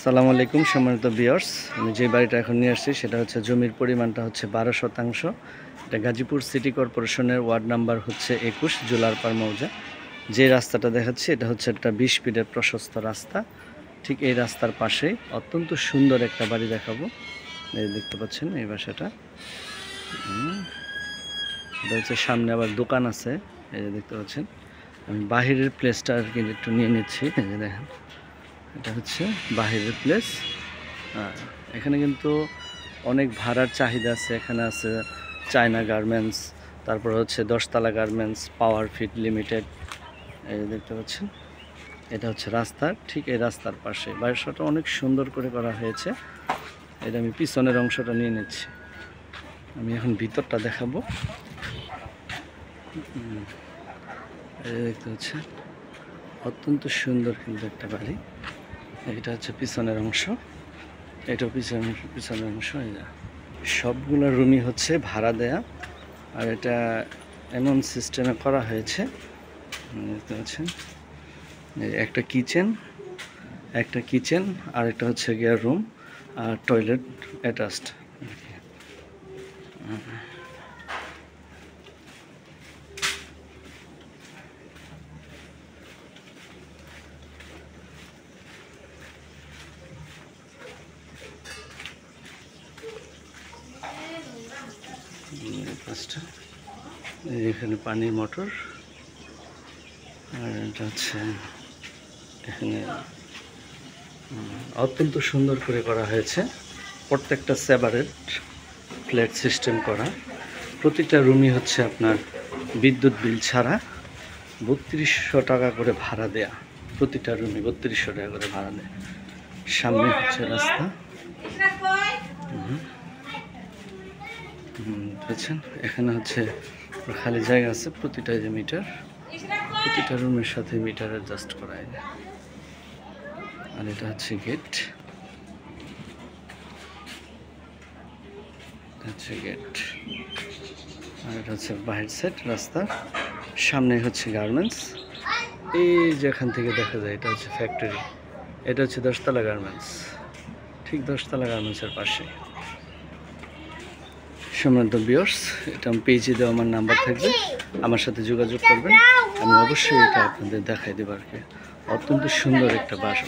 সালামু আলাইকুম সম্মানিত ভিউয়ার্স, আমি যে বাড়িটা এখন নিয়ে আসছি সেটা হচ্ছে জমির পরিমাণটা হচ্ছে 12%। এটা গাজীপুর সিটি কর্পোরেশনের ওয়ার্ড নাম্বার হচ্ছে 21 জুলারপাড় মৌজা। যে রাস্তাটা দেখাচ্ছি এটা হচ্ছে একটা 20 ফিটের প্রশস্ত রাস্তা। ঠিক এই রাস্তার পাশেই অত্যন্ত সুন্দর একটা বাড়ি দেখাবো। এই দেখতে পাচ্ছেন এই বাসাটা। এটা হচ্ছে সামনে আবার দোকান আছে, এই যে দেখতে পাচ্ছেন। আমি বাহিরের প্লেসটা আর কি একটু নিয়ে নিচ্ছি। এই যে দেখেন, এটা হচ্ছে বাহিরের প্লেস। এখানে কিন্তু অনেক ভাড়ার চাহিদা আছে। এখানে আছে চায়না গার্মেন্টস, তারপর হচ্ছে 10তলা গার্মেন্টস, পাওয়ার ফিট লিমিটেড। এই যে দেখতে পাচ্ছেন, এটা হচ্ছে রাস্তার ঠিক এই রাস্তার পাশে। বাসাটা অনেক সুন্দর করে করা হয়েছে। এটা আমি পিছনের অংশটা নিয়ে নিচ্ছি, আমি এখন ভিতরটা দেখাবো। এই যে দেখতে পাচ্ছেন, অত্যন্ত সুন্দর কিন্তু একটা বাড়ি। এটা হচ্ছে পিছনের অংশ, এটা পিছনের অংশ। সবগুলো রুমই হচ্ছে ভাড়া দেয়া, আর এটা এমন সিস্টেমে করা হয়েছে, দেখতে পাচ্ছেন। একটা কিচেন আর একটা হচ্ছে গিয়ার রুম আর টয়লেট অ্যাটাচড। এখানে পানির মোটর, আর এটা হচ্ছে এখানে অত্যন্ত সুন্দর করে করা হয়েছে। প্রত্যেকটা সেপারেট ফ্ল্যাট সিস্টেম করা। প্রতিটা রুমই হচ্ছে আপনার বিদ্যুৎ বিল ছাড়া 3200 টাকা করে ভাড়া দেয়া। প্রতিটা রুমে 3200 টাকা করে ভাড়া দেয়। সামনে হচ্ছে রাস্তা, বুঝছেন। এখানে হচ্ছে খালি জায়গা আছে, প্রতিটা যে মিটার, প্রতিটা রুমের সাথে মিটার অ্যাডজাস্ট করা যায়। আর এটা হচ্ছে গেট, আর এটা হচ্ছে বাহির সাইড রাস্তা। সামনে হচ্ছে গার্মেন্টস, এই যে এখান থেকে দেখা যায় এটা হচ্ছে ফ্যাক্টরি। এটা হচ্ছে 10তলা গার্মেন্টস, ঠিক 10তলা গার্মেন্টসের পাশে। সম্মানিত ভিউয়ার্স, এটা আমি পেজে দেওয়া আমার নাম্বার থাকবে, আমার সাথে যোগাযোগ করবেন। আমি অবশ্যই এটা আপনাদের দেখাই দেবো আর কি। অত্যন্ত সুন্দর একটা বাড়ি।